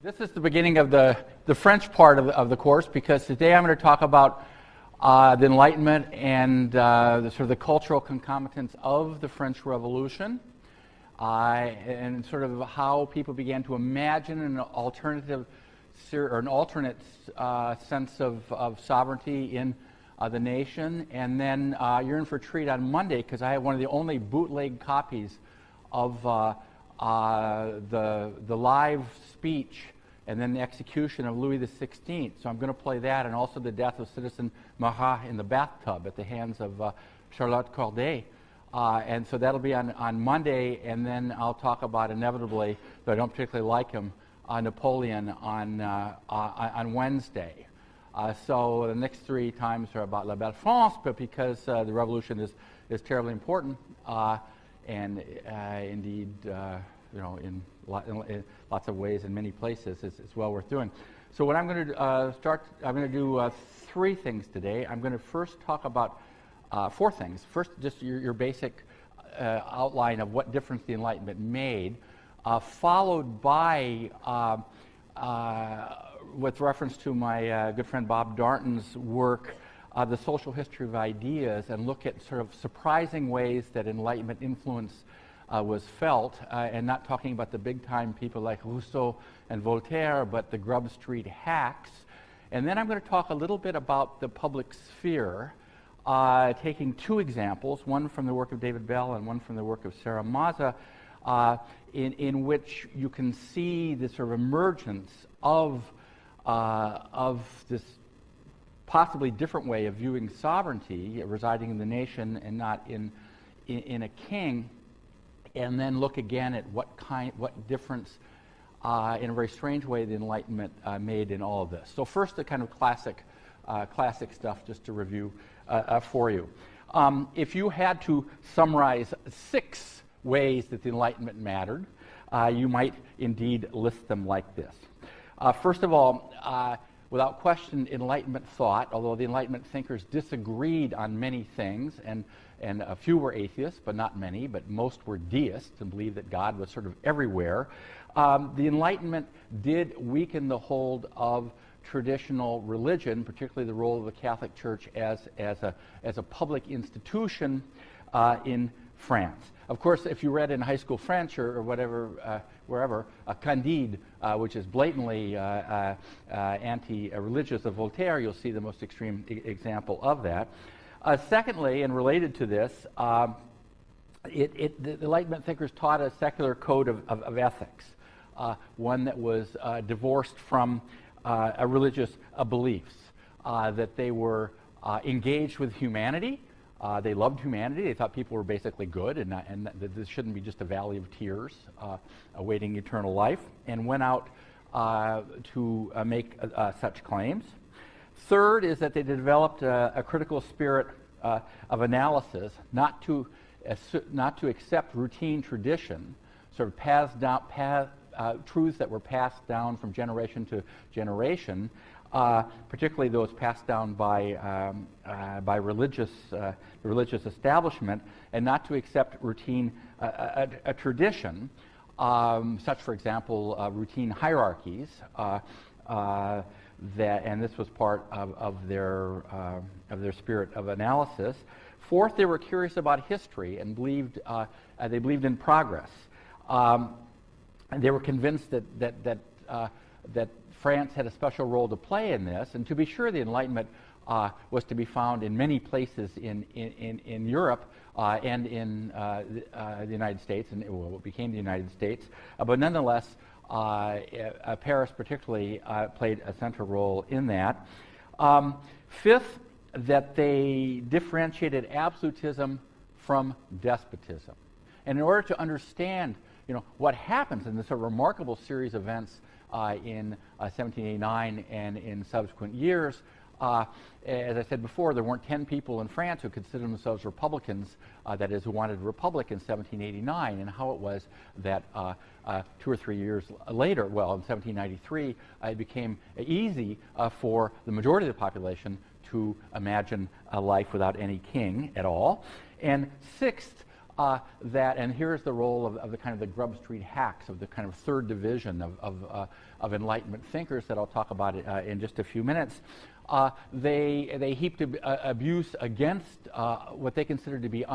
This is the beginning of the French part of the course, because today I'm going to talk about the Enlightenment and the cultural concomitants of the French Revolution, and sort of how people began to imagine an alternative or an alternate sense of sovereignty in the nation. And then you're in for a treat on Monday, because I have one of the only bootleg copies of the live speech and then the execution of Louis XVI. So I'm going to play that, and also the death of Citizen Marat in the bathtub at the hands of Charlotte Corday. And so that'll be on Monday, and then I'll talk about, inevitably, though I don't particularly like him, Napoleon on Wednesday. So the next three times are about La Belle France, but because the revolution is terribly important, and indeed, in lots of ways, in many places, it's well worth doing. So what I'm going to I'm going to do three things today. I'm going to first talk about four things. First, just your basic outline of what difference the Enlightenment made, followed by, with reference to my good friend Bob Darnton's work, the social history of ideas, and look at sort of surprising ways that Enlightenment influence was felt, and not talking about the big-time people like Rousseau and Voltaire, but the Grub Street hacks. And then I'm going to talk a little bit about the public sphere, taking two examples, one from the work of David Bell and one from the work of Sarah Maza, in which you can see the sort of emergence of this possibly different way of viewing sovereignty, residing in the nation and not in a king. And then look again at what difference, in a very strange way, the Enlightenment made in all of this. So first, the kind of classic stuff, just to review for you. If you had to summarize 6 ways that the Enlightenment mattered, you might indeed list them like this. First of all, without question, Enlightenment thought, although the Enlightenment thinkers disagreed on many things, and a few were atheists, but not many, but most were deists and believed that God was sort of everywhere. The Enlightenment did weaken the hold of traditional religion, particularly the role of the Catholic Church as a public institution in France. Of course, if you read in high school French or whatever, wherever, Candide, which is blatantly anti-religious, of Voltaire, you'll see the most extreme example of that. Secondly, and related to this, the Enlightenment thinkers taught a secular code of ethics, one that was divorced from religious beliefs, that they were engaged with humanity. They loved humanity. They thought people were basically good, and that this shouldn't be just a valley of tears awaiting eternal life, and went out to make such claims. Third is that they developed a critical spirit of analysis, not to accept routine tradition, sort of truths that were passed down from generation to generation, particularly those passed down by religious establishment, and not to accept routine a tradition, such, for example, routine hierarchies. And this was part of their spirit of analysis. Fourth, they were curious about history and believed in progress. And they were convinced that France had a special role to play in this. And to be sure, the Enlightenment was to be found in many places in Europe and in the United States, and what became the United States. But nonetheless, Paris particularly played a central role in that. Fifth, that they differentiated absolutism from despotism. And in order to understand, what happens in this sort of remarkable series of events in 1789 and in subsequent years, as I said before, there weren't 10 people in France who considered themselves Republicans, that is, who wanted a republic in 1789, and how it was that 2 or 3 years later, well, in 1793, it became easy for the majority of the population to imagine a life without any king at all. And sixth, that, and here's the role of the kind of the Grub Street hacks, of the kind of third division of Enlightenment thinkers that I'll talk about in just a few minutes. They heaped abuse against what they considered to be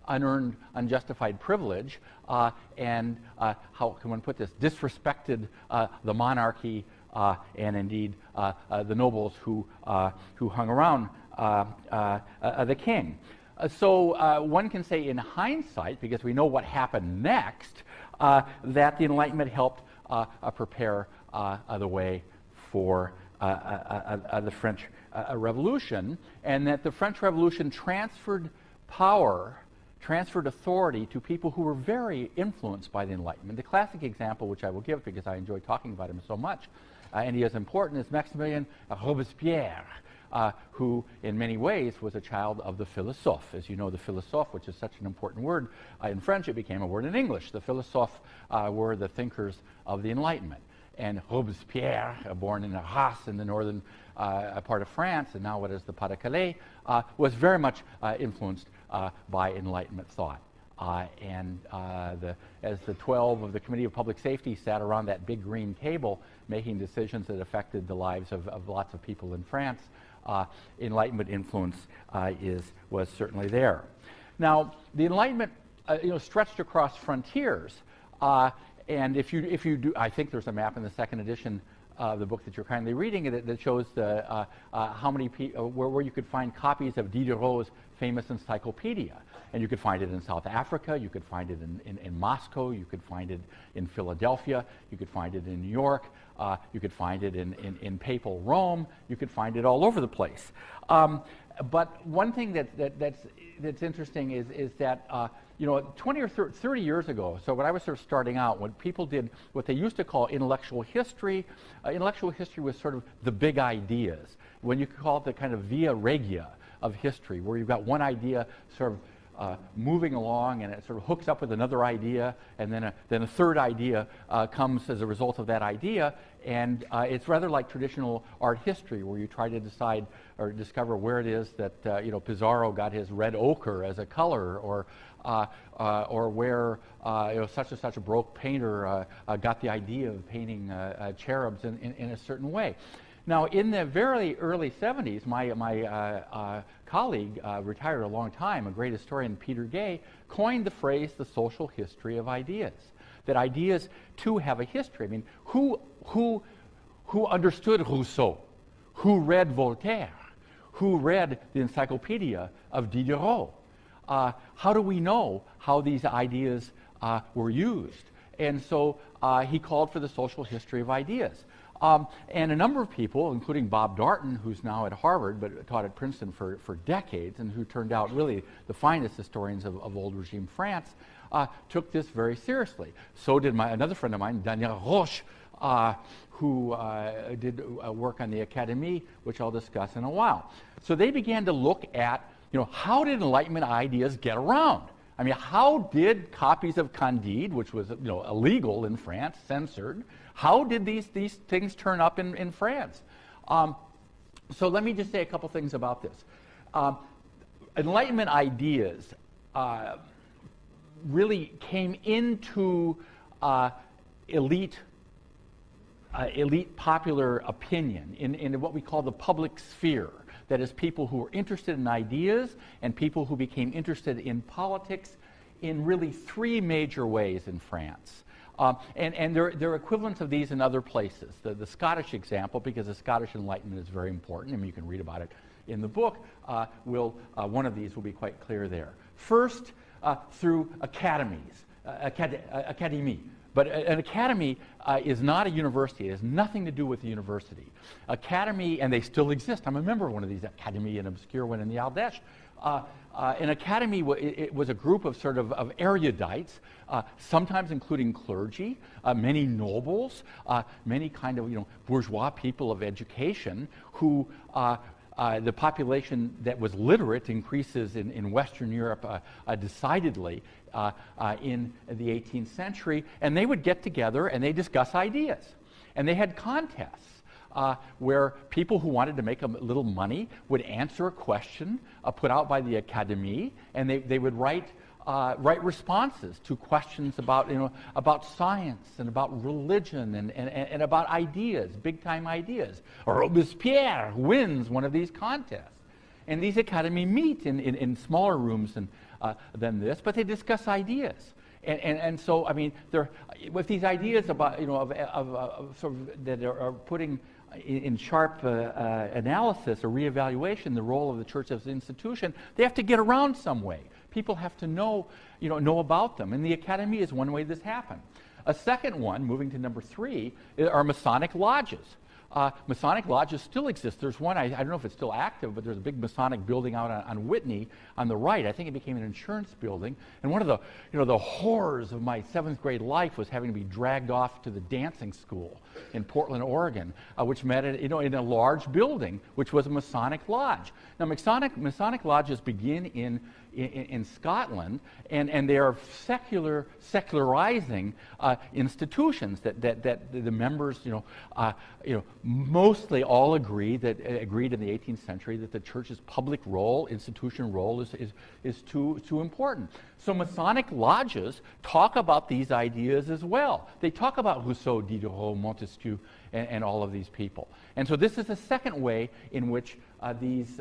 unearned, unjustified privilege, and how can one put this? Disrespected the monarchy and indeed the nobles who hung around the king. So one can say in hindsight, because we know what happened next, that the Enlightenment helped prepare the way for the French Revolution, and that the French Revolution transferred power, transferred authority to people who were very influenced by the Enlightenment. The classic example, which I will give because I enjoy talking about him so much, and he is important, is Maximilien Robespierre, who in many ways was a child of the philosophe. As you know, the philosophe, which is such an important word in French, it became a word in English. The philosophe were the thinkers of the Enlightenment. And Robespierre, born in Arras in the northern part of France, and now what is the Pas-de-Calais, was very much influenced by Enlightenment thought. As the 12 of the Committee of Public Safety sat around that big green table making decisions that affected the lives of lots of people in France, Enlightenment influence was certainly there. Now, the Enlightenment stretched across frontiers, and if you do, I think there's a map in the second edition of the book that you're kindly reading that shows how many where you could find copies of Diderot's famous encyclopedia. And you could find it in South Africa, you could find it in Moscow, you could find it in Philadelphia, you could find it in New York, you could find it in papal Rome, you could find it all over the place. But one thing that's interesting is that 20 or 30 years ago, so when I was sort of starting out, when people did what they used to call intellectual history was sort of the big ideas. When you could call it the kind of via regia of history, where you've got one idea sort of moving along, and it sort of hooks up with another idea, and then a third idea comes as a result of that idea, and it's rather like traditional art history, where you try to decide or discover where it is that Pizarro got his red ochre as a color, or where such and such a broke painter got the idea of painting cherubs in a certain way. Now, in the very early 70s, my colleague, retired a long time, a great historian, Peter Gay, coined the phrase the social history of ideas. That ideas, too, have a history. I mean, who understood Rousseau? Who read Voltaire? Who read the encyclopedia of Diderot? How do we know how these ideas were used? And so he called for the social history of ideas. And a number of people, including Bob Darnton, who's now at Harvard but taught at Princeton for decades, and who turned out really the finest historians of old regime France, took this very seriously. So did another friend of mine, Daniel Roche, who did work on the Académie, which I'll discuss in a while. So they began to look at, how did Enlightenment ideas get around? I mean, how did copies of Candide, which was illegal in France, censored, how did these things turn up in France? So let me just say a couple things about this. Enlightenment ideas really came into elite popular opinion in what we call the public sphere. That is, people who were interested in ideas and people who became interested in politics in really three major ways in France. And there are equivalents of these in other places. The Scottish example, because the Scottish Enlightenment is very important, I mean, you can read about it in the book, one of these will be quite clear there. First, through academies, académie. But an academy is not a university. It has nothing to do with the university. Academy, and they still exist. I'm a member of one of these academy, an obscure one in the Ardèche. An academy it was a group of sort of erudites, sometimes including clergy, many nobles, many kind of bourgeois people of education who the population that was literate increases in Western Europe decidedly in the 18th century, and they would get together and they discuss ideas. And they had contests where people who wanted to make a little money would answer a question put out by the Académie, and they would write write responses to questions about, about science and about religion and about ideas, big-time ideas. Robespierre wins one of these contests. And these academies meet in smaller rooms than this, but they discuss ideas. And so, I mean, with these ideas about, sort of that are putting in sharp analysis or reevaluation the role of the church as an institution, they have to get around some way. People have to know about them. And the academy is one way this happened. A second one, moving to number 3, are Masonic lodges. Masonic lodges still exist. There's one, I don't know if it's still active, but there's a big Masonic building out on Whitney on the right. I think it became an insurance building. And one of the, the horrors of my 7th grade life was having to be dragged off to the dancing school in Portland, Oregon, which met in a large building, which was a Masonic lodge. Now, Masonic lodges begin in Scotland, and they are secularizing institutions that the members, mostly all agreed in the 18th century that the church's public role, institution role, is too important. So Masonic lodges talk about these ideas as well. They talk about Rousseau, Diderot, Montesquieu, and all of these people. And so this is the second way in which these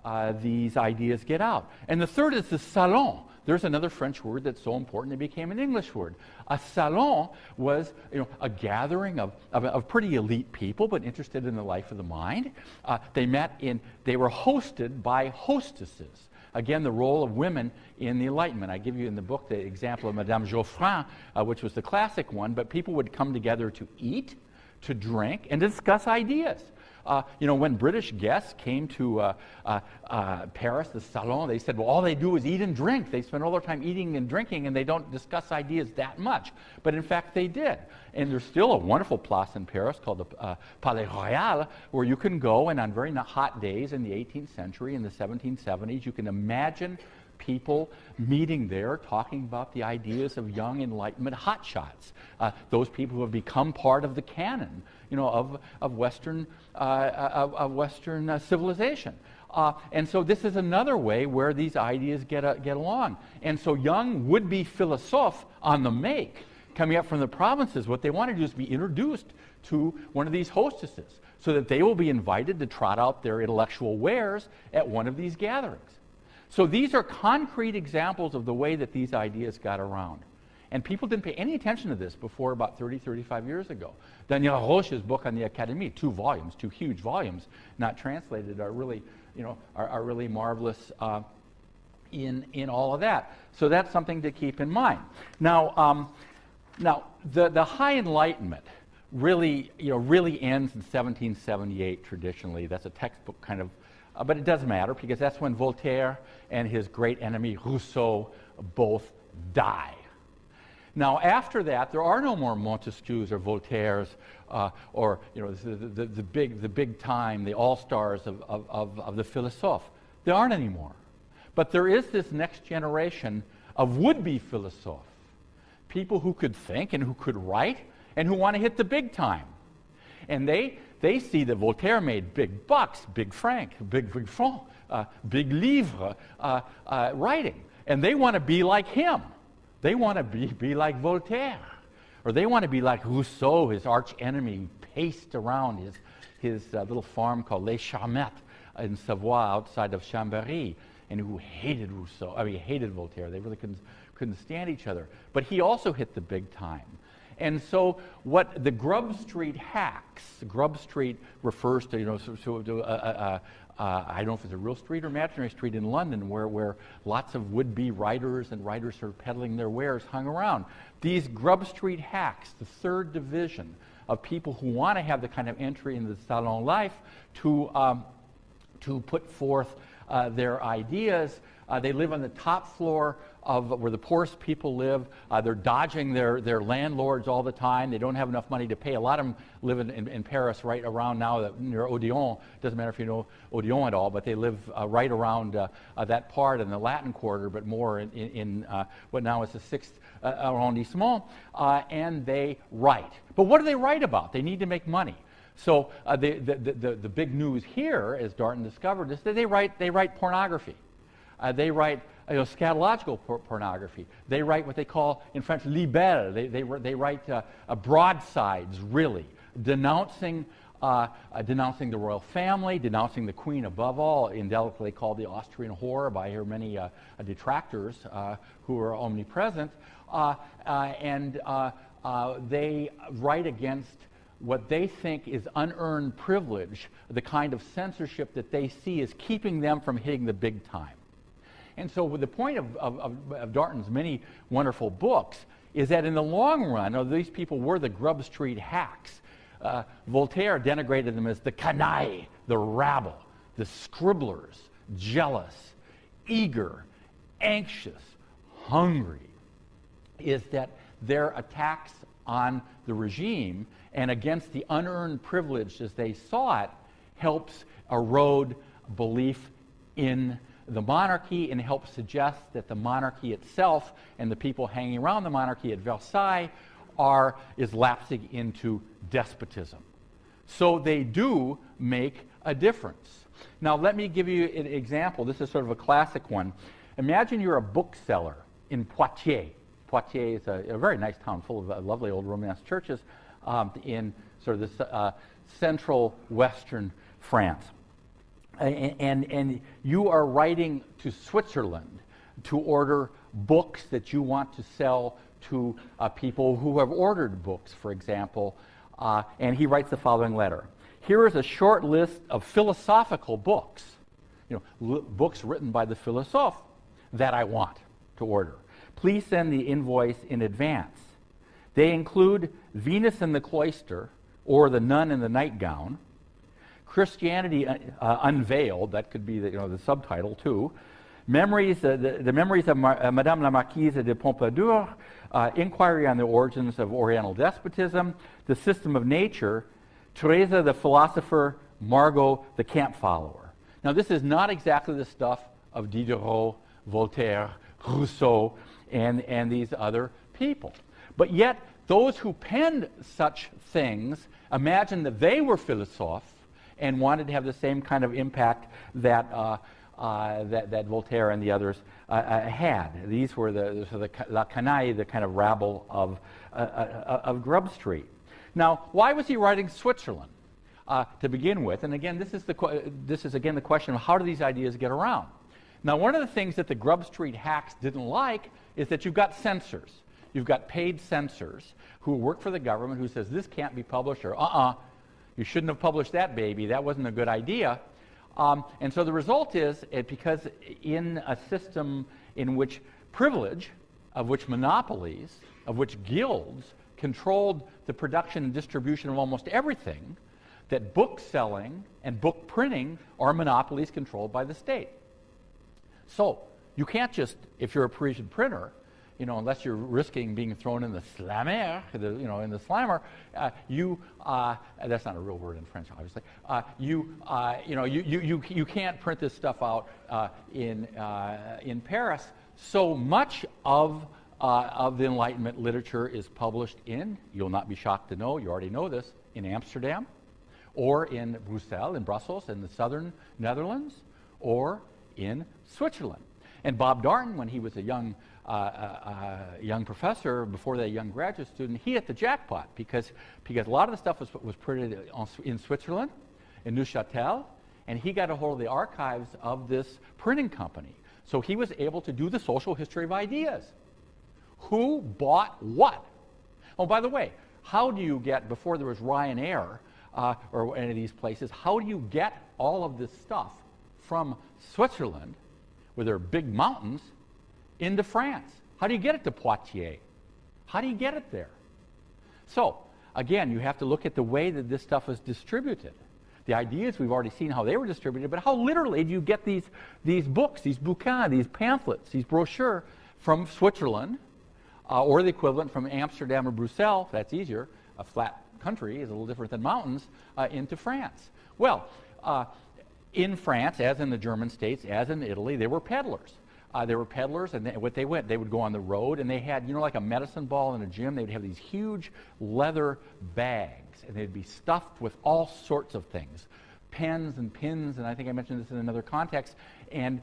ideas get out. And the third is the salon. There's another French word that's so important it became an English word. A salon was a gathering of pretty elite people, but interested in the life of the mind. They were hosted by hostesses. Again, the role of women in the Enlightenment. I give you in the book the example of Madame Geoffrin, which was the classic one, but people would come together to eat, to drink, and discuss ideas. When British guests came to Paris, the Salon, they said, well, all they do is eat and drink. They spend all their time eating and drinking, and they don't discuss ideas that much. But in fact, they did. And there's still a wonderful place in Paris called the Palais Royal, where you can go, and on very hot days in the 18th century, in the 1770s, you can imagine people meeting there talking about the ideas of young Enlightenment hotshots, those people who have become part of the canon, of Western civilization. And so this is another way where these ideas get along. And so young would-be philosophes on the make, coming up from the provinces, what they want to do is be introduced to one of these hostesses so that they will be invited to trot out their intellectual wares at one of these gatherings. So these are concrete examples of the way that these ideas got around. And people didn't pay any attention to this before about 30, 35 years ago. Daniel Roche's book on the Académie, 2 volumes, 2 huge volumes, not translated, are really, are really marvelous in all of that. So that's something to keep in mind. Now, the High Enlightenment really ends in 1778 traditionally. That's a textbook kind of, but it doesn't matter because that's when Voltaire and his great enemy Rousseau both die. Now, after that, there are no more Montesquieus or Voltaires, or the big time, the all-stars of the philosophes. There aren't anymore. But there is this next generation of would-be philosophes, people who could think and who could write and who want to hit the big time. And they see that Voltaire made big bucks, big franc, big franc, big livre writing, and they want to be like him. They want to be like Voltaire, or they want to be like Rousseau, his arch enemy, paced around his little farm called Les Charmettes in Savoie outside of Chambéry, and who hated Rousseau. I mean, hated Voltaire. They really couldn't stand each other. But he also hit the big time. And so what the Grub Street hacks, Grub Street refers to, I don't know if it's a real street or imaginary street in London where lots of would-be writers and writers who are peddling their wares hung around. These Grub Street hacks, the third division of people who want to have the kind of entry into the salon life to put forth their ideas. They live on the top floor of where the poorest people live. They're dodging their landlords all the time. They don't have enough money to pay. A lot of them live in Paris right around now near Odeon. Doesn't matter if you know Odeon at all, but they live right around that part in the Latin Quarter, but more in what now is the 6th arrondissement, and they write. But what do they write about? They need to make money. So the big news here, as Darton discovered, is that they write pornography. They write scatological pornography. They write what they call, in French, libelles. They write broadsides, really, denouncing the royal family, denouncing the queen above all, indelicately called the Austrian whore by her many detractors who are omnipresent. And they write against what they think is unearned privilege, the kind of censorship that they see as keeping them from hitting the big time. And so the point of Darnton's many wonderful books is that in the long run, these people were the Grub Street hacks. Voltaire denigrated them as the canaille, the rabble, the scribblers, jealous, eager, anxious, hungry. Is that their attacks on the regime and against the unearned privilege as they saw it helps erode belief in the monarchy and helps suggest that the monarchy itself and the people hanging around the monarchy at Versailles is lapsing into despotism. So they do make a difference. Now let me give you an example. This is sort of a classic one. Imagine you're a bookseller in Poitiers. Poitiers is a very nice town full of lovely old Romance churches in sort of this central western France. And you are writing to Switzerland to order books that you want to sell to people who have ordered books, for example. And he writes the following letter. Here is a short list of philosophical books, books written by the philosophe that I want to order. Please send the invoice in advance. They include Venus in the Cloister, or The Nun in the Nightgown, Christianity Unveiled, that could be the subtitle too, Memories, the Memories of Madame la Marquise de Pompadour, Inquiry on the Origins of Oriental Despotism, The System of Nature, Teresa the Philosopher, Margot the Camp Follower. Now this is not exactly the stuff of Diderot, Voltaire, Rousseau, and these other people. But yet, those who penned such things imagined that they were philosophes and wanted to have the same kind of impact that Voltaire and the others had. These were the la canaille, the kind of rabble of Grub Street. Now, why was he writing Switzerland to begin with? And again, this is again the question of how do these ideas get around? Now, one of the things that the Grub Street hacks didn't like is that you've got censors. You've got paid censors who work for the government who says this can't be published, or you shouldn't have published that, baby. That wasn't a good idea. And so the result is, because in a system in which privilege, of which monopolies, of which guilds controlled the production and distribution of almost everything, that book selling and book printing are monopolies controlled by the state. So you can't just, if you're a Parisian printer, unless you're risking being thrown in the slammer, in the slammer, that's not a real word in French, obviously. You can't print this stuff out in Paris. So much of the Enlightenment literature is published in, you'll not be shocked to know, you already know this, in Amsterdam, or in Brussels, in the southern Netherlands, or in Switzerland. And Bob Darnton, when he was a young professor, before that young graduate student, he hit the jackpot because a lot of the stuff was printed in Switzerland, in Neuchâtel, and he got a hold of the archives of this printing company. So he was able to do the social history of ideas. Who bought what? Oh, by the way, how do you get, before there was Ryanair or any of these places, how do you get all of this stuff from Switzerland, where there are big mountains, into France? How do you get it to Poitiers? How do you get it there? So, again, you have to look at the way that this stuff is distributed. The ideas, we've already seen how they were distributed, but how literally do you get these books, these bouquins, these pamphlets, these brochures from Switzerland, or the equivalent from Amsterdam or Brussels, if that's easier, a flat country is a little different than mountains, into France? Well, in France, as in the German states, as in Italy, there were peddlers. There were peddlers, and they would go on the road, and they had, like a medicine ball in a gym, they would have these huge leather bags, and they'd be stuffed with all sorts of things. pens and pins, and I think I mentioned this in another context, and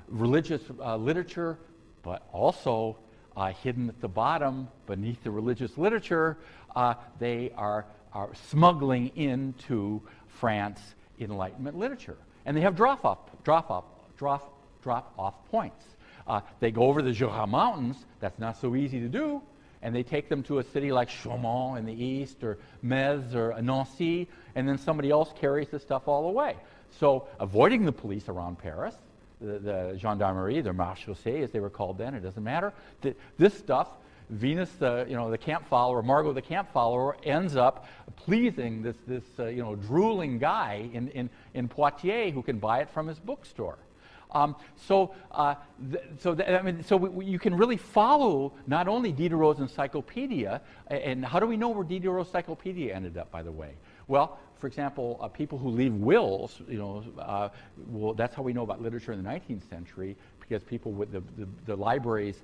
religious literature, but also hidden at the bottom beneath the religious literature, they are smuggling into France Enlightenment literature, and they have drop-off points. They go over the Jura Mountains. That's not so easy to do. And they take them to a city like Chaumont in the east, or Metz, or Nancy, and then somebody else carries the stuff all the way. So avoiding the police around Paris, the gendarmerie, the marechaussee, as they were called then, it doesn't matter. This stuff, Venus, the camp follower, Margot the camp follower, ends up pleasing this drooling guy in Poitiers who can buy it from his bookstore. So you can really follow not only Diderot's encyclopedia, and how do we know where Diderot's encyclopedia ended up, by the way? Well, for example, people who leave wills, that's how we know about literature in the 19th century, because people with the libraries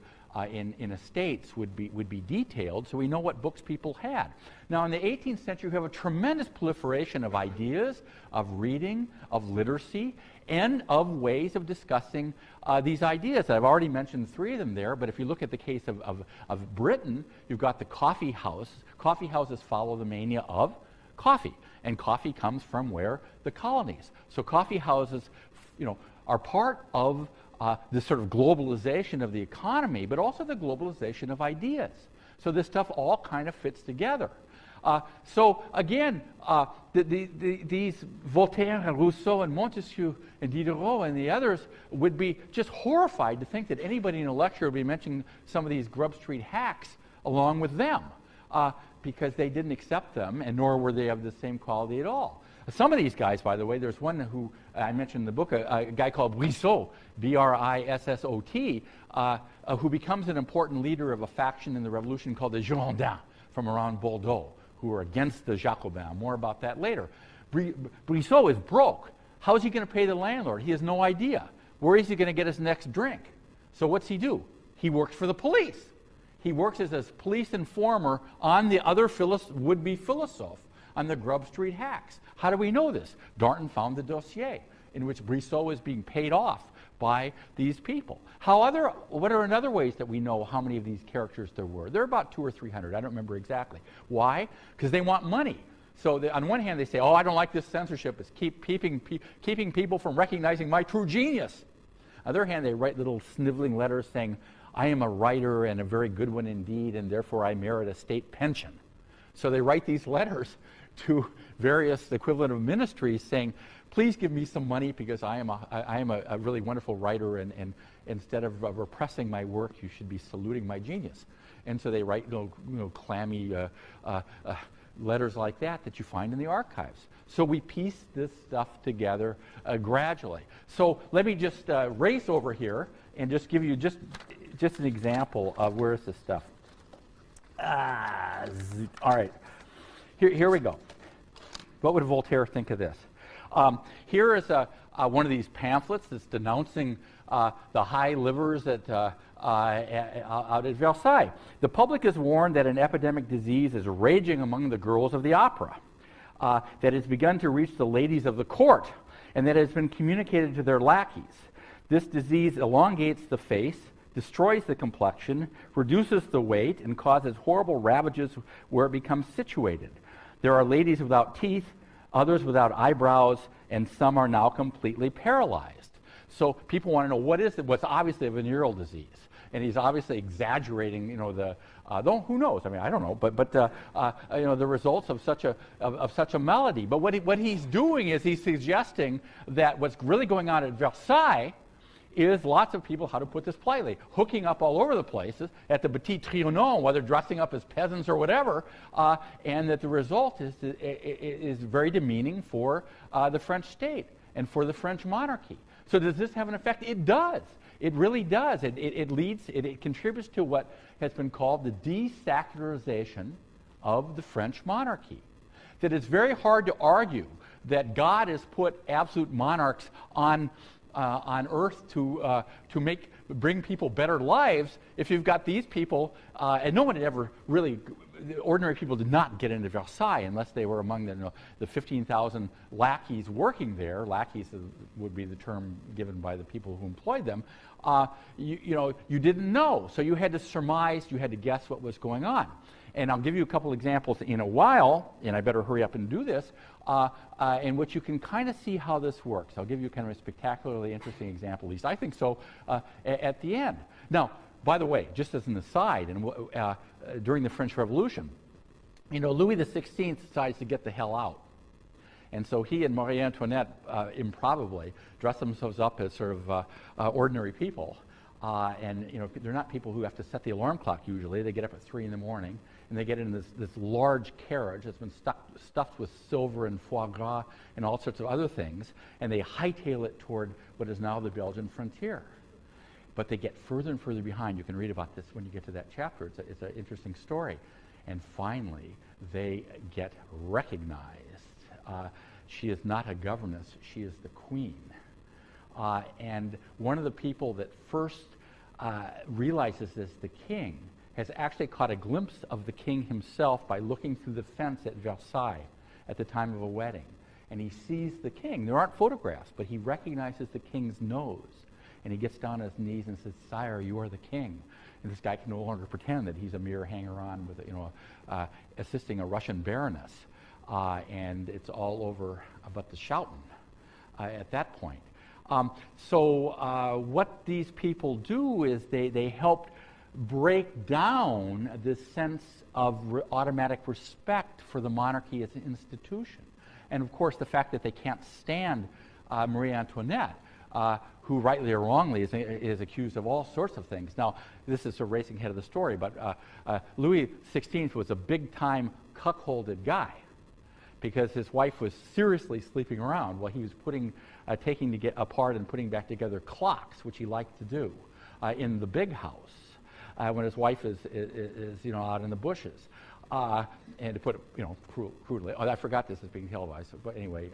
in estates would be detailed, so we know what books people had. Now, in the 18th century, we have a tremendous proliferation of ideas, of reading, of literacy, and of ways of discussing these ideas. I've already mentioned 3 of them there, but if you look at the case of Britain, you've got the coffee house. Coffee houses follow the mania of coffee, and coffee comes from where? The colonies. So coffee houses, are part of this sort of globalization of the economy, but also the globalization of ideas. So this stuff all kind of fits together. So again, these Voltaire and Rousseau and Montesquieu and Diderot and the others would be just horrified to think that anybody in a lecture would be mentioning some of these Grub Street hacks along with them, because they didn't accept them, and nor were they of the same quality at all. Some of these guys, by the way, there's one who I mentioned in the book, a guy called Brissot, B-R-I-S-S-O-T, who becomes an important leader of a faction in the revolution called the Girondins from around Bordeaux, who are against the Jacobins. More about that later. Brissot is broke. How is he going to pay the landlord? He has no idea. Where is he going to get his next drink? So what's he do? He works for the police. He works as a police informer on the other would-be philosophe, on the Grub Street hacks. How do we know this? Darnton found the dossier in which Brissot is being paid off by these people. What are other ways that we know how many of these characters there were? There are about 200 or 300. I don't remember exactly. Why? Because they want money. So on one hand, they say, I don't like this censorship. It's keeping people from recognizing my true genius. On the other hand, they write little sniveling letters saying, I am a writer and a very good one indeed, and therefore I merit a state pension. So they write these letters to various equivalent of ministries saying, please give me some money because I am a really wonderful writer, and instead of repressing my work, you should be saluting my genius. And so they write clammy letters like that you find in the archives. So we piece this stuff together gradually. So let me just race over here and just give you just an example of where's this stuff. All right. Here we go. What would Voltaire think of this? Here is one of these pamphlets that's denouncing the high livers out at Versailles. The public is warned that an epidemic disease is raging among the girls of the opera, that has begun to reach the ladies of the court, and that has been communicated to their lackeys. This disease elongates the face, destroys the complexion, reduces the weight, and causes horrible ravages where it becomes situated. There are ladies without teeth, others without eyebrows, and some are now completely paralyzed. So people want to know what's obviously a venereal disease. And he's obviously exaggerating, though who knows? I mean, I don't know, but the results of such a malady. But what he's doing is he's suggesting that what's really going on at Versailles is lots of people, how to put this politely, hooking up all over the places at the Petit Trianon, whether dressing up as peasants or whatever, and that the result is very demeaning for the French state and for the French monarchy. So does this have an effect? It does. It really does. It contributes to what has been called the desacralization of the French monarchy. That it's very hard to argue that God has put absolute monarchs on earth to bring people better lives if you've got these people, and no one had ever really the ordinary people did not get into Versailles unless they were among the 15,000 lackeys working there. Lackeys would be the term given by the people who employed them. You didn't know, so you had to surmise, you had to guess what was going on. And I'll give you a couple examples in a while, and I better hurry up and do this, in which you can kind of see how this works. I'll give you kind of a spectacularly interesting example, at least I think so, at the end. Now, by the way, just as an aside, during the French Revolution, Louis XVI decides to get the hell out. And so he and Marie Antoinette improbably dress themselves up as sort of ordinary people. And they're not people who have to set the alarm clock usually. They get up at 3 in the morning, and they get in this large carriage that's been stuffed with silver and foie gras and all sorts of other things, and they hightail it toward what is now the Belgian frontier. But they get further and further behind. You can read about this when you get to that chapter. It's an interesting story. And finally, they get recognized. She is not a governess. She is the queen. And one of the people that first realizes this, the king, has actually caught a glimpse of the king himself by looking through the fence at Versailles at the time of a wedding. And he sees the king. There aren't photographs, but he recognizes the king's nose. And he gets down on his knees and says, "Sire, you are the king." And this guy can no longer pretend that he's a mere hanger-on with, assisting a Russian baroness. And it's all over but the shouting at that point. So what these people do is they help break down this sense of automatic respect for the monarchy as an institution. And of course, the fact that they can't stand Marie Antoinette, who rightly or wrongly is accused of all sorts of things. Now, this is a racing ahead of the story, but Louis XVI was a big-time cuckolded guy because his wife was seriously sleeping around while he was taking to get apart and putting back together clocks, which he liked to do in the big house when his wife is out in the bushes. And to put it, crudely. Oh, I forgot this is being televised. But anyway,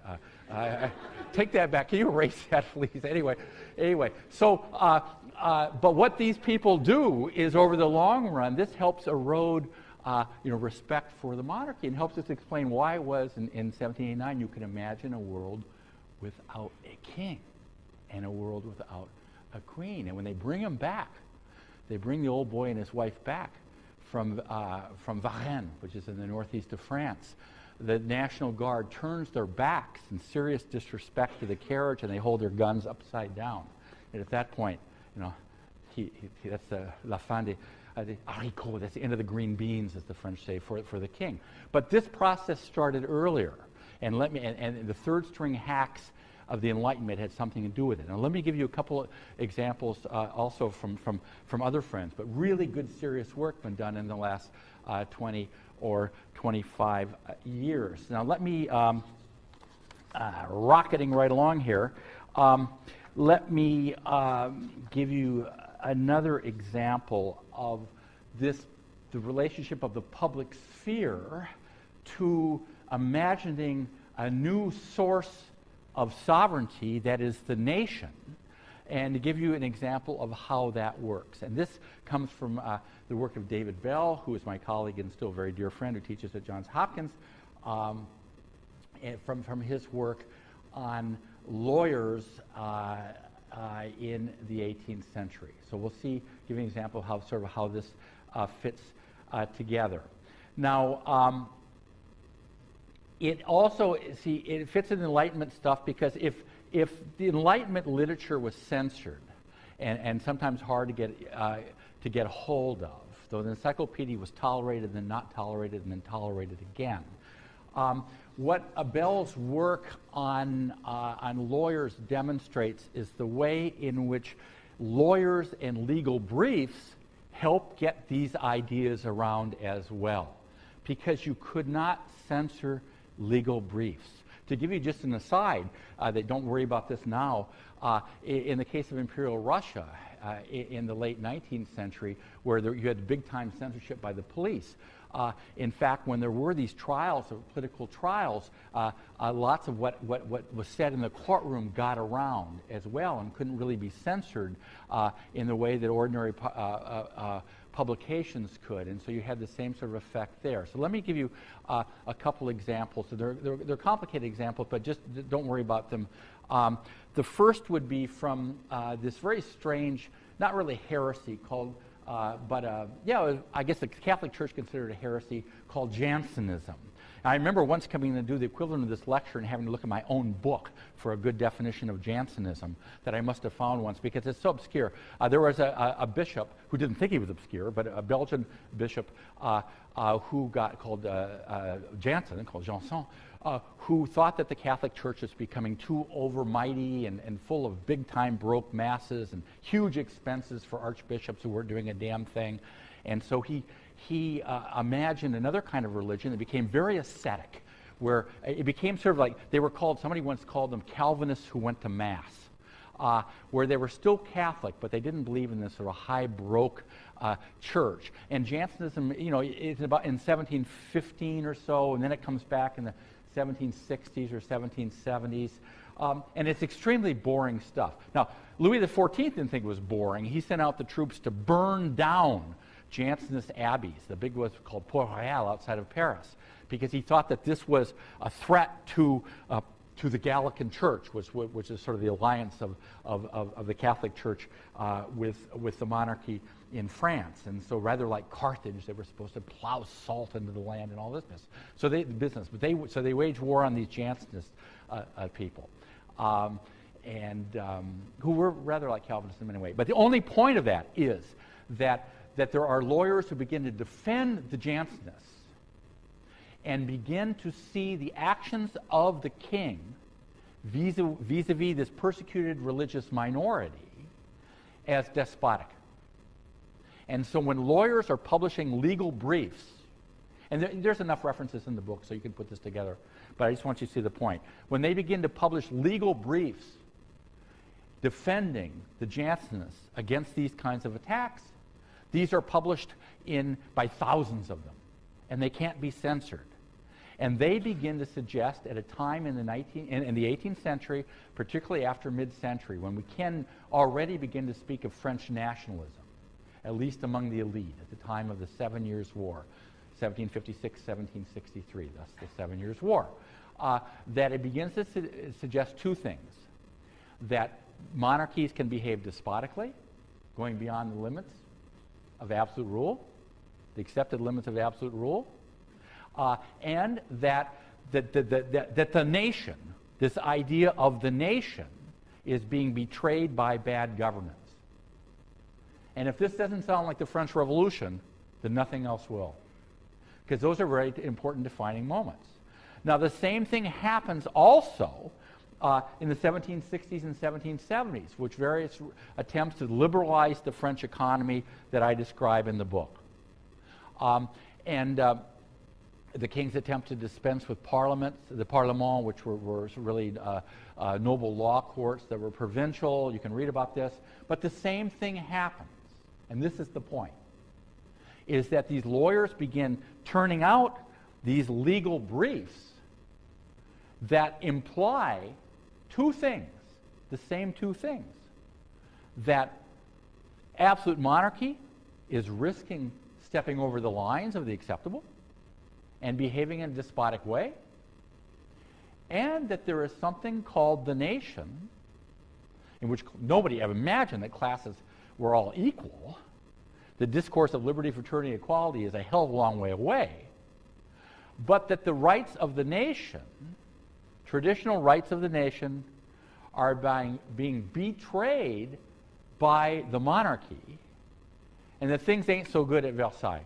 take that back. Can you erase that, please? Anyway. So, but what these people do is, over the long run, this helps erode, respect for the monarchy, and helps us explain why it was in 1789 you can imagine a world without a king and a world without a queen. And when they bring him back, they bring the old boy and his wife back from Varennes, which is in the northeast of France. The National Guard turns their backs in serious disrespect to the carriage, and they hold their guns upside down. And at that point, that's la fin des haricots, that's the end of the green beans, as the French say, for the king. But this process started earlier, and the third string hacks of the Enlightenment had something to do with it. Now, let me give you a couple of examples also from other friends, but really good, serious work been done in the last 20 or 25 years. Now, let me, rocketing right along here, let me give you another example of the relationship of the public sphere to imagining a new source of sovereignty that is the nation, and to give you an example of how that works. And this comes from the work of David Bell, who is my colleague and still a very dear friend who teaches at Johns Hopkins, and from his work on lawyers in the 18th century. So we'll give you an example of how this fits together. Now, it also, it fits in the Enlightenment stuff because if the Enlightenment literature was censored and sometimes hard to get a hold of, though the encyclopedia was tolerated, then not tolerated, and then tolerated again, what Bell's work on lawyers demonstrates is the way in which lawyers and legal briefs help get these ideas around as well, because you could not censor legal briefs. To give you just an aside, don't worry about this now, in the case of Imperial Russia in the late 19th century, where you had big-time censorship by the police, in fact, when there were these trials, political trials, lots of what was said in the courtroom got around as well and couldn't really be censored in the way that ordinary publications could, and so you had the same sort of effect there. So let me give you a couple examples. So they're complicated examples, but just don't worry about them. The first would be from this very strange, not really heresy, called, I guess the Catholic Church considered a heresy, called Jansenism. I remember once coming to do the equivalent of this lecture and having to look at my own book for a good definition of Jansenism that I must have found once, because it's so obscure. There was a bishop who didn't think he was obscure, but a Belgian bishop who got called Jansen, who thought that the Catholic Church was becoming too overmighty and full of big-time broke masses and huge expenses for archbishops who weren't doing a damn thing. And so he imagined another kind of religion that became very ascetic, where it became sort of like, somebody once called them Calvinists who went to Mass, where they were still Catholic, but they didn't believe in this sort of high broke church. And Jansenism, is about in 1715 or so, and then it comes back in the 1760s or 1770s. And it's extremely boring stuff. Now, Louis XIV didn't think it was boring. He sent out the troops to burn down Jansenist abbeys. The big was called Port-Royal outside of Paris, because he thought that this was a threat to the Gallican Church, which is sort of the alliance of the Catholic Church with the monarchy in France. And so, rather like Carthage, they were supposed to plow salt into the land and all this business. So they waged war on these Jansenist people, who were rather like Calvinists in many ways. But the only point of that is that there are lawyers who begin to defend the Jansenists and begin to see the actions of the king vis-a-vis this persecuted religious minority as despotic. And so when lawyers are publishing legal briefs, and there's enough references in the book so you can put this together, but I just want you to see the point. When they begin to publish legal briefs defending the Jansenists against these kinds of attacks, these are published by thousands of them, and they can't be censored. And they begin to suggest at a time in the 18th century, particularly after mid-century, when we can already begin to speak of French nationalism, at least among the elite, at the time of the 7 Years' War, 1756, 1763, thus the 7 Years' War, that it begins to suggest two things: that monarchies can behave despotically, going beyond the limits of absolute rule, the accepted limits of absolute rule, and that the nation, this idea of the nation, is being betrayed by bad governance. And if this doesn't sound like the French Revolution, then nothing else will, because those are very important defining moments. Now, the same thing happens also in the 1760s and 1770s, which various attempts to liberalize the French economy that I describe in the book. The king's attempt to dispense with parliaments, the Parlement, which were really noble law courts that were provincial. You can read about this. But the same thing happens, and this is the point, is that these lawyers begin turning out these legal briefs that imply two things, the same two things: that absolute monarchy is risking stepping over the lines of the acceptable and behaving in a despotic way, and that there is something called the nation, in which nobody ever imagined that classes were all equal. The discourse of liberty, fraternity, equality is a hell of a long way away, but that the rights of the nation, traditional rights of the nation, are being betrayed by the monarchy, and that things ain't so good at Versailles.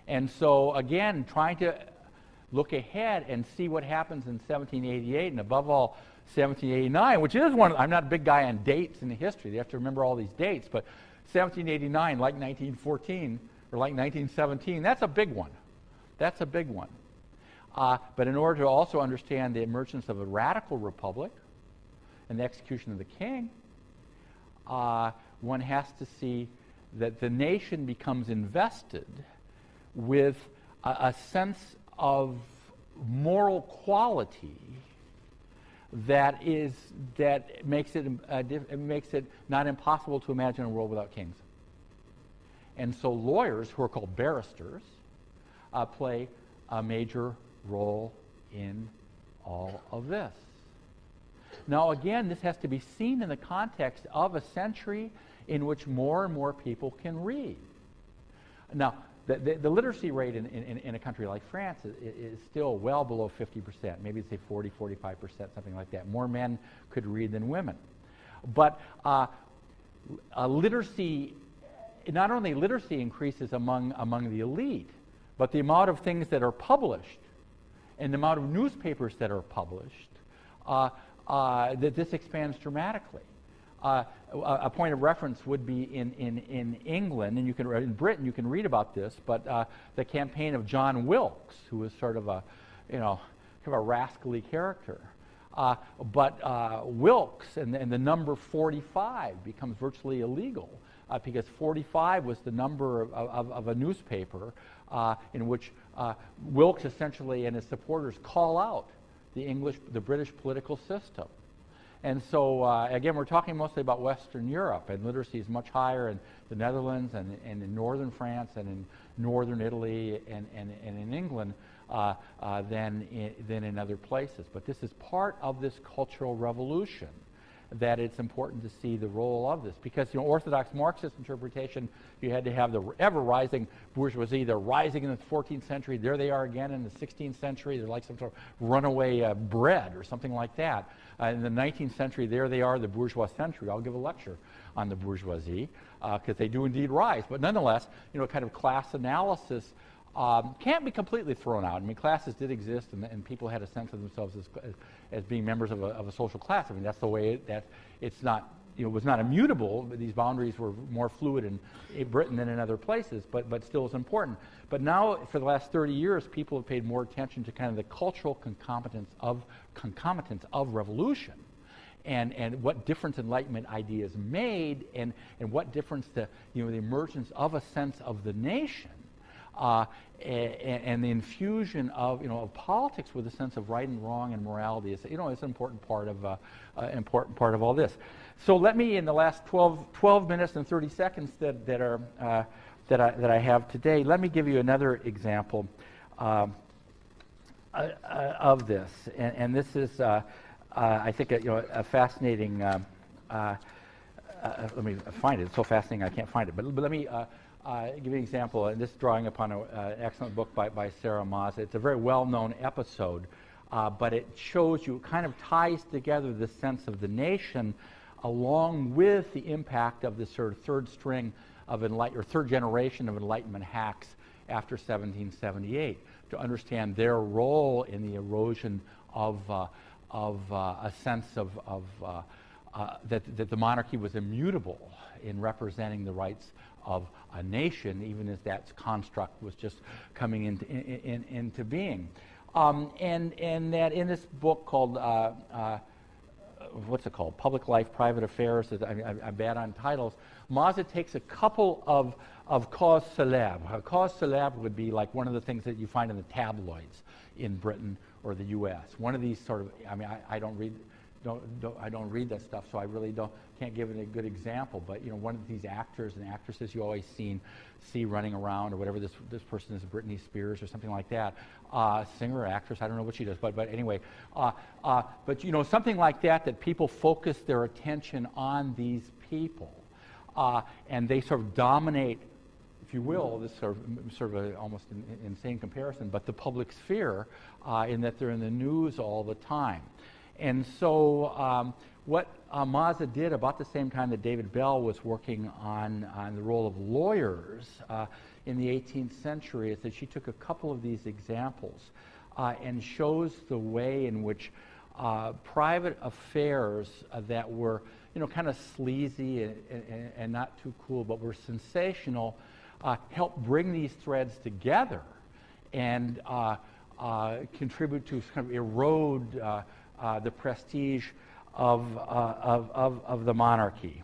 And so, again, trying to look ahead and see what happens in 1788, and above all, 1789, which is I'm not a big guy on dates in the history. You have to remember all these dates, but 1789, like 1914, or like 1917, that's a big one. That's a big one. But in order to also understand the emergence of a radical republic and the execution of the king, one has to see that the nation becomes invested with a sense of moral quality that makes it not impossible to imagine a world without kings. And so lawyers, who are called barristers, play a major role in all of this. Now, again, this has to be seen in the context of a century in which more and more people can read. Now, the literacy rate in a country like France is still well below 50%, maybe say 40, 45%, something like that. More men could read than women. But literacy, not only literacy increases among the elite, but the amount of things that are published and the amount of newspapers that are published, that this expands dramatically. A point of reference would be in England, and you can in Britain you can read about this, but the campaign of John Wilkes, who was sort of a, kind of a rascally character. But Wilkes and the number 45 becomes virtually illegal because 45 was the number of a newspaper in which Wilkes essentially and his supporters call out the British political system. And so, again, we're talking mostly about Western Europe, and literacy is much higher in the Netherlands and in northern France and in northern Italy and in England than in other places. But this is part of this cultural revolution that it's important to see the role of this. Because, Orthodox Marxist interpretation, you had to have the ever-rising bourgeoisie. They're rising in the 14th century. There they are again in the 16th century. They're like some sort of runaway bread or something like that. In the 19th century, there they are, the bourgeois century. I'll give a lecture on the bourgeoisie because they do indeed rise. But nonetheless, kind of class analysis can't be completely thrown out. I mean, classes did exist, and people had a sense of themselves as being members of a social class. I mean, that's the way it's not, it was not immutable. But these boundaries were more fluid in Britain than in other places, but still is important. But now, for the last 30 years, people have paid more attention to kind of the cultural concomitants of revolution, and what difference Enlightenment ideas made, and what difference the emergence of a sense of the nation. And the infusion of politics with a sense of right and wrong and morality is it's an important part of all this. So let me, in the last 12 minutes and 30 seconds that I have today, let me give you another example of this. And this is I think a fascinating. Let me find it. It's so fascinating I can't find it. But let me. Give you an example, and this drawing upon an excellent book by Sarah Maza. It's a very well-known episode, but it shows you, kind of ties together the sense of the nation along with the impact of this sort of third generation of Enlightenment hacks after 1778 to understand their role in the erosion of a sense of that the monarchy was immutable in representing the rights of a nation, even as that construct was just coming into being. And that in this book called, what's it called? Public Life, Private Affairs. I'm bad on titles. Maza takes a couple of causes célèbres. A cause célèbre would be like one of the things that you find in the tabloids in Britain or the U.S. One of these sort of, I don't read that stuff, so I really can't give it a good example. But one of these actors and actresses you always see running around, or whatever this person is, Britney Spears or something like that, singer or actress, I don't know what she does, but anyway, but something like that people focus their attention on these people, and they sort of dominate, if you will, this sort of a almost insane comparison, but the public sphere, in that they're in the news all the time. And so what Maza did about the same time that David Bell was working on the role of lawyers in the 18th century is that she took a couple of these examples and shows the way in which private affairs that were kind of sleazy and not too cool, but were sensational, helped bring these threads together and contribute to kind of erode the prestige of the monarchy.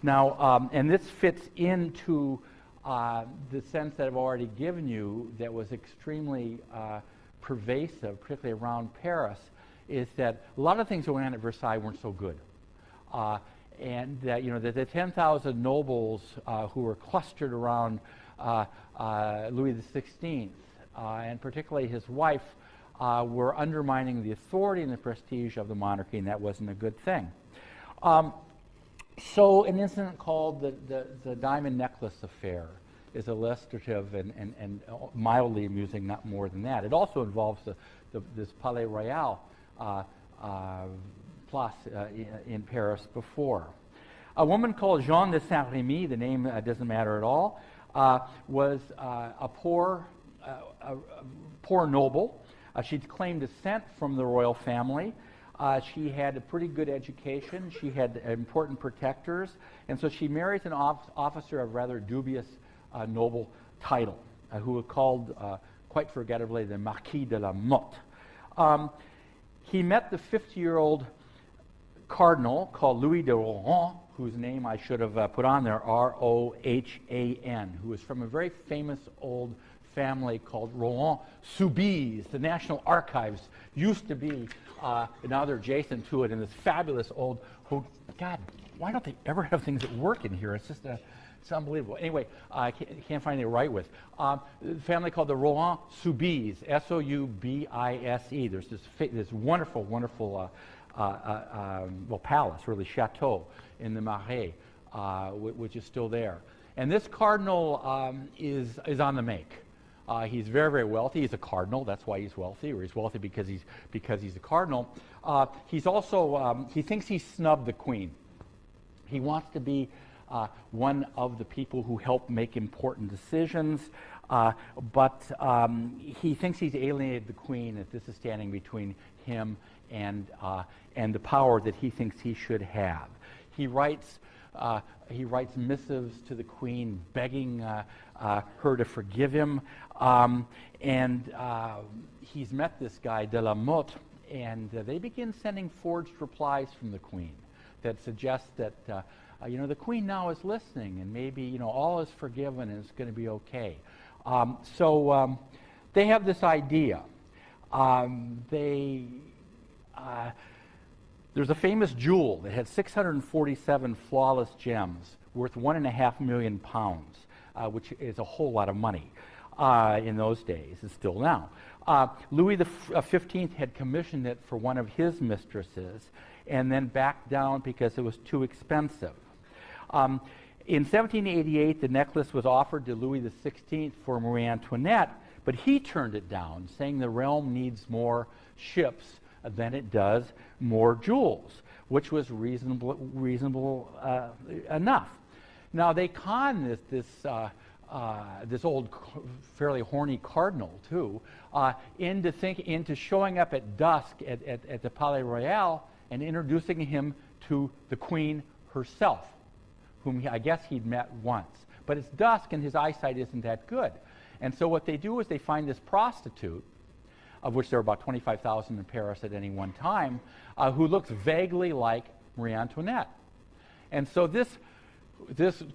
Now, and this fits into the sense that I've already given you that was extremely pervasive, particularly around Paris, is that a lot of things going on at Versailles weren't so good. and the 10,000 nobles who were clustered around Louis XVI, and particularly his wife, were undermining the authority and the prestige of the monarchy, and that wasn't a good thing. So an incident called the Diamond Necklace Affair is illustrative and mildly amusing, not more than that. It also involves this Palais Royal place in Paris before. A woman called Jeanne de Saint-Remy, the name doesn't matter at all, was a poor noble. She claimed descent from the royal family. She had a pretty good education. She had important protectors. And so she marries an officer of rather dubious noble title, who was called, quite forgettably, the Marquis de la Motte. He met the 50-year-old cardinal called Louis de Rohan, whose name I should have put on there, R-O-H-A-N, who was from a very famous old family called Rohan-Soubise. The National Archives used to be, now they're adjacent to it, in this fabulous old, God, why don't they ever have things that work in here? It's just it's unbelievable. Anyway, I can't find anything to write with. The family called the Rohan-Soubise, S-O-U-B-I-S-E. There's this wonderful, wonderful palace, really, chateau in the Marais, which is still there. And this cardinal is on the make. He's very, very wealthy. He's a cardinal. That's why he's wealthy, or he's wealthy because he's a cardinal. He's also he thinks he snubbed the queen. He wants to be one of the people who help make important decisions, but he thinks he's alienated the queen. That this is standing between him and the power that he thinks he should have. He writes missives to the queen begging her to forgive him, and he's met this guy de la Motte, and they begin sending forged replies from the queen that suggest that the queen now is listening, and maybe all is forgiven and it's going to be okay. So they have this idea. There's a famous jewel that had 647 flawless gems worth £1.5 million, which is a whole lot of money in those days, and still now. Louis XV had commissioned it for one of his mistresses and then backed down because it was too expensive. In 1788, the necklace was offered to Louis XVI for Marie Antoinette, but he turned it down, saying the realm needs more ships than it does more jewels, which was reasonable enough. Now they con this old, fairly horny cardinal too, into showing up at dusk at the Palais Royal and introducing him to the queen herself, whom I guess he'd met once. But it's dusk and his eyesight isn't that good. And so what they do is they find this prostitute, of which there are about 25,000 in Paris at any one time, who looks vaguely like Marie Antoinette. And so this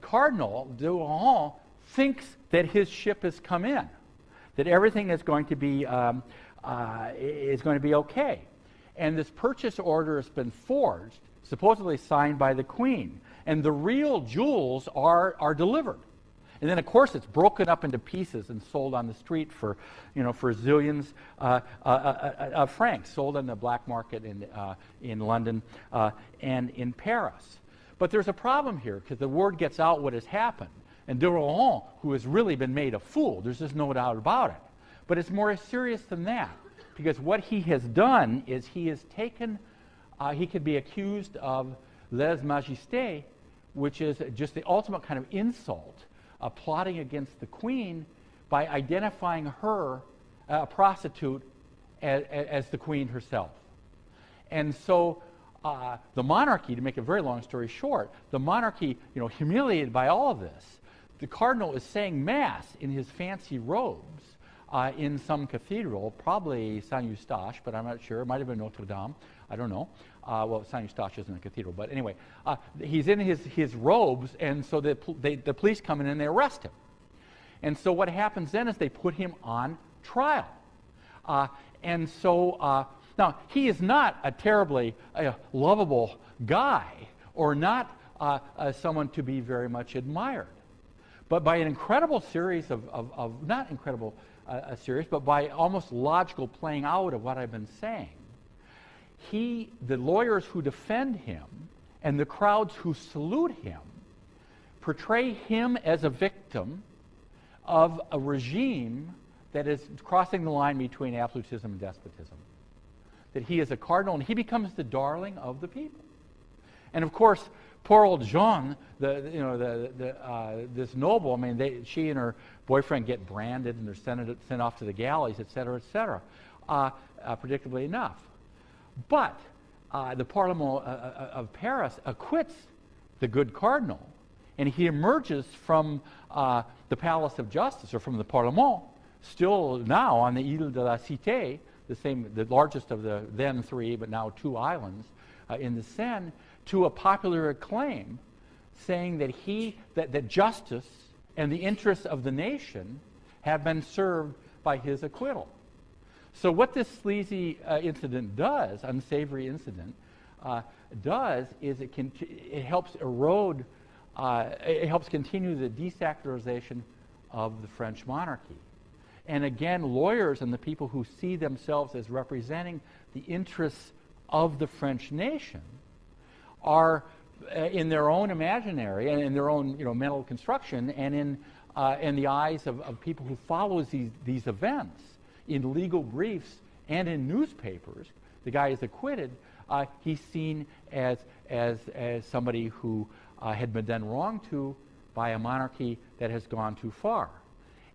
cardinal, de Rohan, thinks that his ship has come in, that everything is going to be okay. And this purchase order has been forged, supposedly signed by the queen, and the real jewels are delivered. And then, of course, it's broken up into pieces and sold on the street for zillions of francs, sold on the black market in London and in Paris. But there's a problem here, because the word gets out what has happened. And de Rohan, who has really been made a fool, there's just no doubt about it. But it's more serious than that, because what he has done is he has taken, he could be accused of lèse-majesté, which is just the ultimate kind of insult, plotting against the queen by identifying her, a prostitute, as the queen herself. And so the monarchy, to make a very long story short, the monarchy, humiliated by all of this, the cardinal is saying mass in his fancy robes in some cathedral, probably Saint-Eustache, but I'm not sure. It might have been Notre Dame. I don't know. Well, Saint-Eustache isn't a cathedral, but anyway, he's in his robes, and so the police come in and they arrest him. And so what happens then is they put him on trial. And so now he is not a terribly lovable guy or not someone to be very much admired. But by an incredible series of not incredible series, but by almost logical playing out of what I've been saying, the lawyers who defend him and the crowds who salute him portray him as a victim of a regime that is crossing the line between absolutism and despotism. That he is a cardinal, and he becomes the darling of the people. And of course, poor old Jeanne, this noble, I mean, she and her boyfriend get branded and they're sent off to the galleys, et cetera, predictably enough. But the Parlement of Paris acquits the good cardinal, and he emerges from the Palace of Justice, or from the Parlement, still now on the Île de la Cité, the largest of the then 3, but now 2 islands in the Seine, to a popular acclaim, saying that justice and the interests of the nation have been served by his acquittal. So what this sleazy incident does, unsavory incident, does is it helps erode, it helps continue the desacralization of the French monarchy. And again, lawyers and the people who see themselves as representing the interests of the French nation are, in their own imaginary and in their own mental construction, and in the eyes of people who follow these events in legal briefs and in newspapers, the guy is acquitted. He's seen as somebody who had been done wrong to by a monarchy that has gone too far.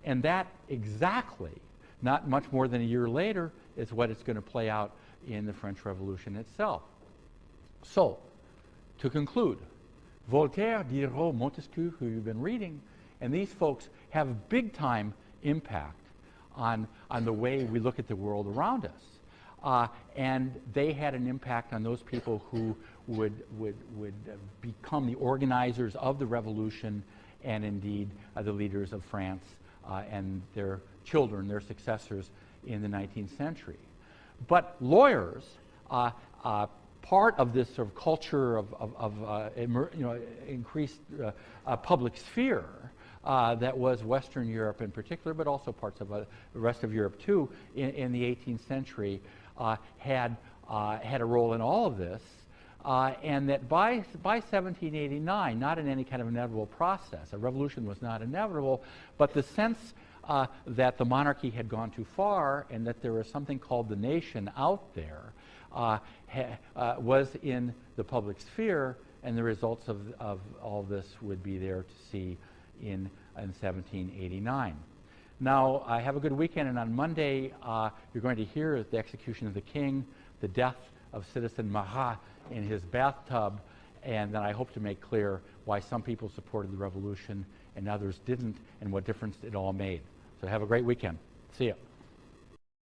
And that exactly, not much more than a year later, is what it's going to play out in the French Revolution itself. So, to conclude, Voltaire, Diderot, Montesquieu, who you've been reading, and these folks have big-time impact on the way we look at the world around us. And they had an impact on those people who would become the organizers of the revolution, and indeed the leaders of France and their children, their successors in the 19th century. But lawyers, part of this sort of culture of increased public sphere that was Western Europe in particular, but also parts of the rest of Europe too, in the 18th century, had a role in all of this. And that by 1789, not in any kind of inevitable process, a revolution was not inevitable, but the sense that the monarchy had gone too far and that there was something called the nation out there was in the public sphere, and the results of all this would be there to see in 1789. Now, have a good weekend, and on Monday you're going to hear the execution of the king, the death of Citizen Marat in his bathtub, and then I hope to make clear why some people supported the revolution and others didn't, and what difference it all made. So have a great weekend. See ya.